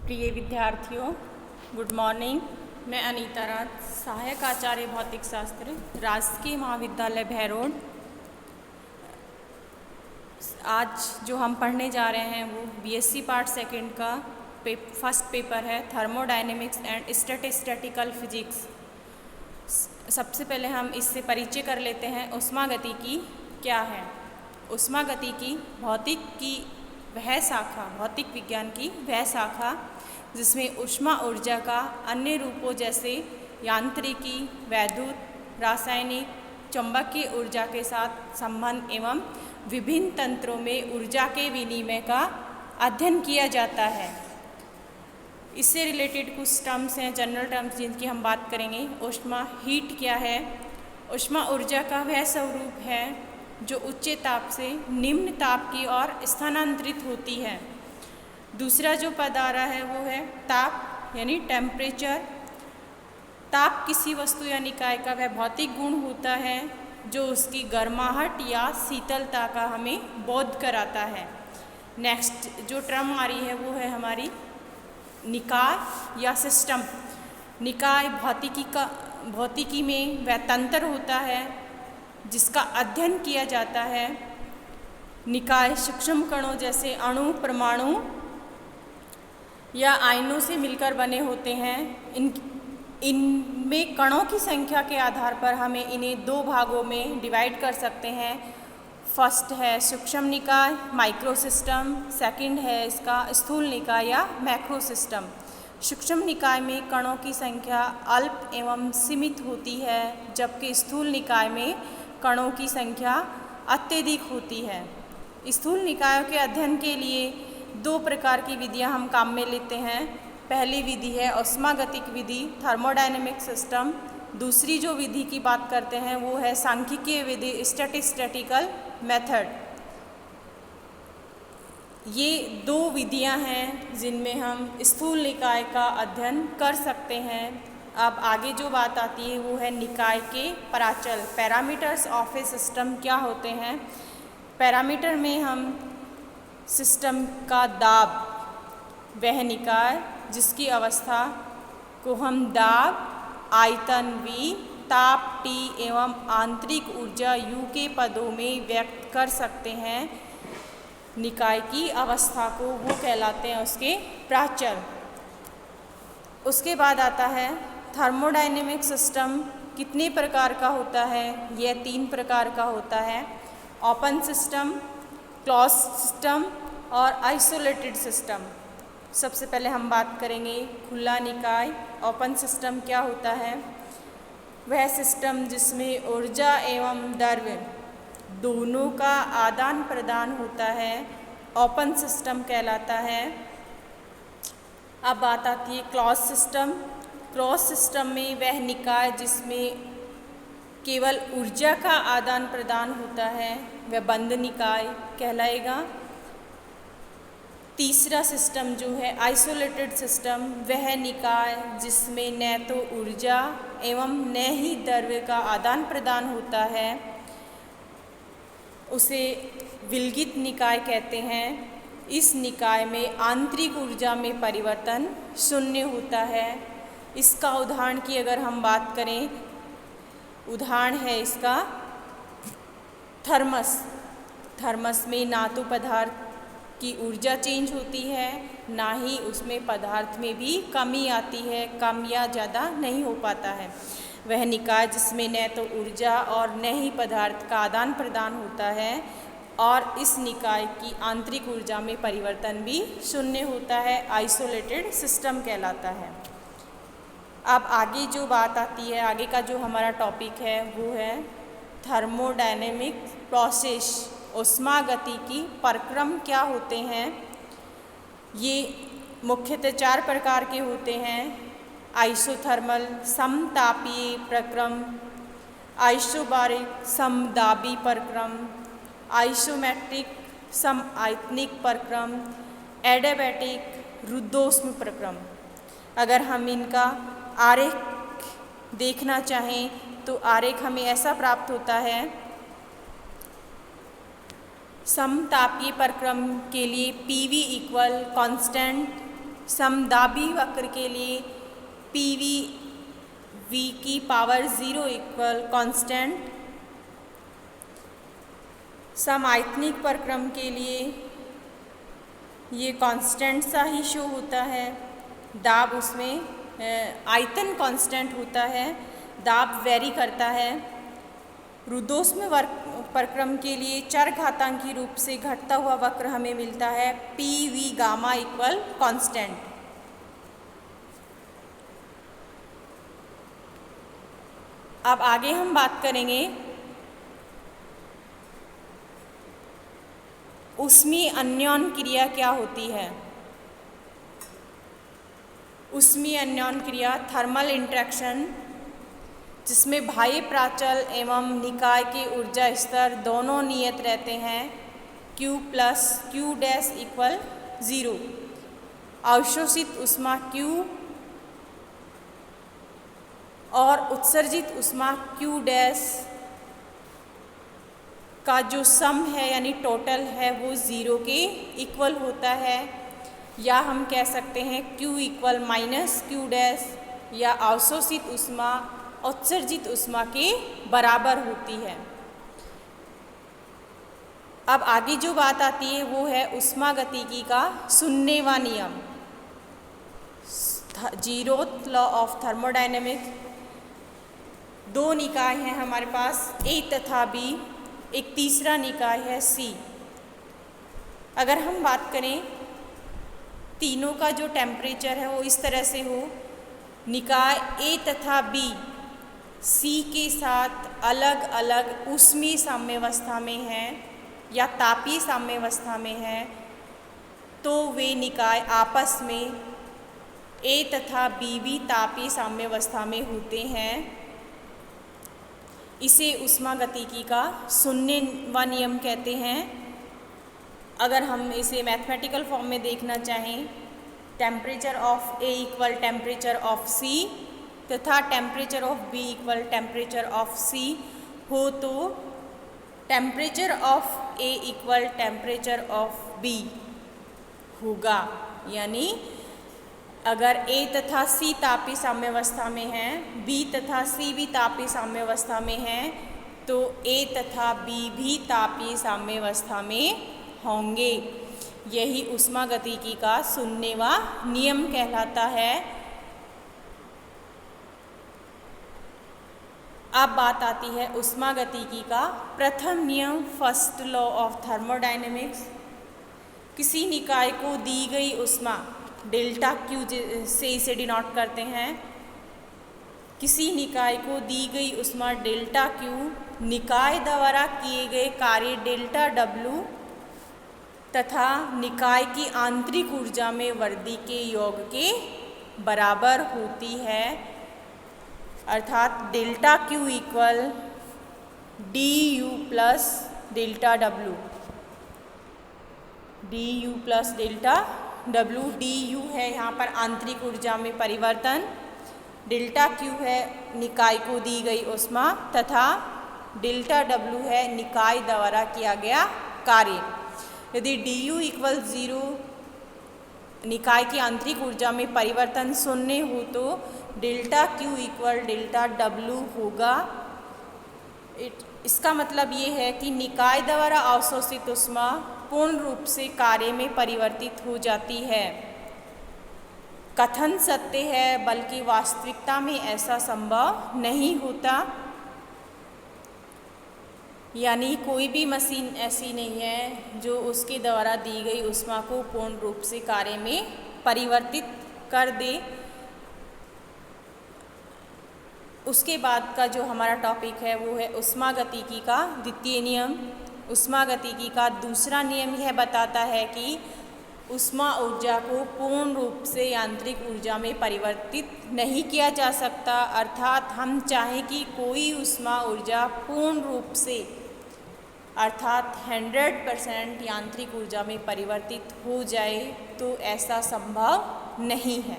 प्रिय विद्यार्थियों, good morning. मैं अनीता राज, सहायक आचार्य भौतिक शास्त्र, राजकीय महाविद्यालय भैरोड। आज जो हम पढ़ने जा रहे हैं वो बीएससी पार्ट सेकंड का फर्स्ट पेपर है, थर्मोडायनेमिक्स एंड स्टैटिस्टिकल फिजिक्स। सबसे पहले हम इससे परिचय कर लेते हैं। ऊष्मागतिकी क्या है? ऊष्मागतिकी भौतिक विज्ञान की वह शाखा जिसमें ऊष्मा ऊर्जा का अन्य रूपों जैसे यांत्रिकी, वैद्युत, रासायनिक, चुंबकीय ऊर्जा के साथ संबंध एवं विभिन्न तंत्रों में ऊर्जा के विनिमय का अध्ययन किया जाता है। इससे रिलेटेड कुछ टर्म्स हैं, जनरल टर्म्स, जिनकी हम बात करेंगे। ऊष्मा, हीट क्या है? ऊष्मा ऊर्जा का वह स्वरूप है जो उच्च ताप से निम्न ताप की ओर स्थानांतरित होती है। दूसरा जो पद आ रहा है वो है ताप, यानी टेम्परेचर। ताप किसी वस्तु या निकाय का वह भौतिक गुण होता है जो उसकी गर्माहट या शीतलता का हमें बोध कराता है। नेक्स्ट जो टर्म आ रही है वो है हमारी निकाय या सिस्टम। निकाय भौतिकी में वह तंत्र होता है जिसका अध्ययन किया जाता है। निकाय सूक्ष्म कणों जैसे अणु, परमाणु या आयनों से मिलकर बने होते हैं। इनमें कणों की संख्या के आधार पर हमें इन्हें दो भागों में डिवाइड कर सकते हैं। फर्स्ट है सूक्ष्म निकाय, माइक्रो सिस्टम। सेकंड है इसका स्थूल निकाय या मैक्रो सिस्टम। सूक्ष्म निकाय में कणों की संख्या अल्प एवं सीमित होती है, जबकि स्थूल निकाय में कणों की संख्या अत्यधिक होती है। स्थूल निकायों के अध्ययन के लिए दो प्रकार की विधियां हम काम में लेते हैं। पहली विधि है ऊष्मागतिक विधि, थर्मोडायनेमिक सिस्टम। दूसरी जो विधि की बात करते हैं वो है सांख्यिकीय विधि, स्टैटिस्टिकल मेथड। ये दो विधियां हैं जिनमें हम स्थूल निकाय का अध्ययन कर सकते हैं। अब आगे जो बात आती है वो है निकाय के प्राचल, पैरामीटर्स ऑफ ए सिस्टम क्या होते हैं। पैरामीटर में हम सिस्टम का दाब, वह निकाय जिसकी अवस्था को हम दाब, आयतन V, ताप T एवं आंतरिक ऊर्जा U के पदों में व्यक्त कर सकते हैं। निकाय की अवस्था को वो कहलाते हैं उसके प्राचल। उसके बाद आता है थर्मोडायनेमिक सिस्टम। कितने प्रकार का होता है? यह 3 प्रकार का होता है। ओपन सिस्टम, क्लोज सिस्टम और आइसोलेटेड सिस्टम। सबसे पहले हम बात करेंगे खुला निकाय। ओपन सिस्टम क्या होता है? वह सिस्टम जिसमें ऊर्जा एवं द्रव्य दोनों का आदान प्रदान होता है, ओपन सिस्टम कहलाता है। अब बात आती है क्लोज सिस्टम। क्लोज सिस्टम में वह निकाय जिसमें केवल ऊर्जा का आदान प्रदान होता है, वह बंद निकाय कहलाएगा। तीसरा सिस्टम जो है आइसोलेटेड सिस्टम, वह निकाय जिसमें न तो ऊर्जा एवं न ही द्रव्य का आदान प्रदान होता है, उसे विलगित निकाय कहते हैं। इस निकाय में आंतरिक ऊर्जा में परिवर्तन शून्य होता है। इसका उदाहरण की अगर हम बात करें, उदाहरण है इसका थर्मस। थर्मस में ना तो पदार्थ की ऊर्जा चेंज होती है, ना ही उसमें पदार्थ में भी कमी आती है, कम या ज़्यादा नहीं हो पाता है। वह निकाय जिसमें न तो ऊर्जा और न ही पदार्थ का आदान प्रदान होता है और इस निकाय की आंतरिक ऊर्जा में परिवर्तन भी शून्य होता है, आइसोलेटेड सिस्टम कहलाता है। अब आगे जो बात आती है, आगे का जो हमारा टॉपिक है वो है थर्मोडायनेमिक प्रोसेस। ऊष्मागतिकी प्रक्रम क्या होते हैं? ये मुख्यतः 4 प्रकार के होते हैं। आइसोथर्मल समतापीय प्रक्रम, आइसोबारिक समदाबी प्रक्रम, आइसोमेट्रिक समायतनिक प्रक्रम, एडियाबैटिक रुद्धोष्म प्रक्रम। अगर हम इनका आरेख देखना चाहें तो आरेख हमें ऐसा प्राप्त होता है। समतापीय प्रक्रम के लिए PV इक्वल कांस्टेंट समदाबी वक्र के लिए PV V की पावर 0 इक्वल कांस्टेंट। समायतनिक परक्रम के लिए ये कांस्टेंट सा ही शो होता है, दाब उसमें आयतन कांस्टेंट होता है, दाब वेरी करता है। रुद्धोष्म परक्रम के लिए चरघातांकी रूप से घटता हुआ वक्र हमें मिलता है PV गामा इक्वल कांस्टेंट। अब आगे हम बात करेंगे ऊष्मीय अन्योन क्रिया क्या होती है। ऊष्मीय अन्योन क्रिया थर्मल इंटरेक्शन जिसमें बाह्य प्राचल एवं निकाय के ऊर्जा स्तर दोनों नियत रहते हैं, Q plus Q dash equal 0। अवशोषित ऊष्मा Q और उत्सर्जित ऊष्मा Q डैश का जो सम है यानी टोटल है वो 0 के इक्वल होता है, या हम कह सकते हैं Q equal minus Q dash, या अवशोषित ऊष्मा उत्सर्जित ऊष्मा के बराबर होती है। अब आगे जो बात आती है वो है ऊष्मागतिकी का शून्यवा नियम, 0th लॉ ऑफ थर्मोडायनेमिक्स। दो निकाय हैं हमारे पास A तथा B, एक तीसरा निकाय है C। अगर हम बात करें तीनों का जो टेम्परेचर है वो इस तरह से हो, निकाय A तथा B C के साथ अलग अलग ऊष्मीय साम्यावस्था में हैं या तापीय साम्यावस्था में हैं, तो वे निकाय आपस में A तथा B भी तापीय साम्यावस्था में होते हैं। इसे ऊष्मागतिकी का शून्यवा नियम कहते हैं। अगर हम इसे मैथमेटिकल फॉर्म में देखना चाहें, temperature of A equal temperature of C तथा temperature of B equal temperature of C हो तो temperature of A equal temperature of B होगा। यानी अगर A तथा C तापीय साम्यावस्था में हैं, B तथा C भी तापीय साम्यावस्था में हैं, तो A तथा B भी तापीय साम्यावस्था में होंगे। यही ऊष्मागतिकी का शून्यवा नियम कहलाता है। अब बात आती है ऊष्मागतिकी का प्रथम नियम, फर्स्ट लॉ ऑफ थर्मोडायनेमिक्स। किसी निकाय को दी गई ऊष्मा डेल्टा Q से इसे डिनोट करते हैं। किसी निकाय को दी गई ऊष्मा डेल्टा Q निकाय द्वारा किए गए कार्य डेल्टा W तथा निकाय की आंतरिक ऊर्जा में वृद्धि के योग के बराबर होती है, अर्थात delta Q equal DU plus delta W। DU plus delta W, DU है यहाँ पर आंतरिक ऊर्जा में परिवर्तन, डेल्टा Q है निकाय को दी गई ऊष्मा तथा डेल्टा W है निकाय द्वारा किया गया कार्य। यदि DU इक्वल 0 निकाय की आंतरिक ऊर्जा में परिवर्तन शून्य हो तो delta Q equal delta W होगा। इसका मतलब ये है कि निकाय द्वारा अवशोषित ऊष्मा पूर्ण रूप से कार्य में परिवर्तित हो जाती है। कथन सत्य है, बल्कि वास्तविकता में ऐसा संभव नहीं होता। यानी कोई भी मशीन ऐसी नहीं है जो उसके द्वारा दी गई ऊष्मा को पूर्ण रूप से कार्य में परिवर्तित कर दे। उसके बाद का जो हमारा टॉपिक है वो है ऊष्मागतिकी का द्वितीय नियम। ऊष्मागतिकी का दूसरा नियम यह बताता है कि ऊष्मा ऊर्जा को पूर्ण रूप से यांत्रिक ऊर्जा में परिवर्तित नहीं किया जा सकता, अर्थात हम चाहें कि कोई ऊष्मा ऊर्जा पूर्ण रूप से अर्थात 100% यांत्रिक ऊर्जा में परिवर्तित हो जाए तो ऐसा संभव नहीं है।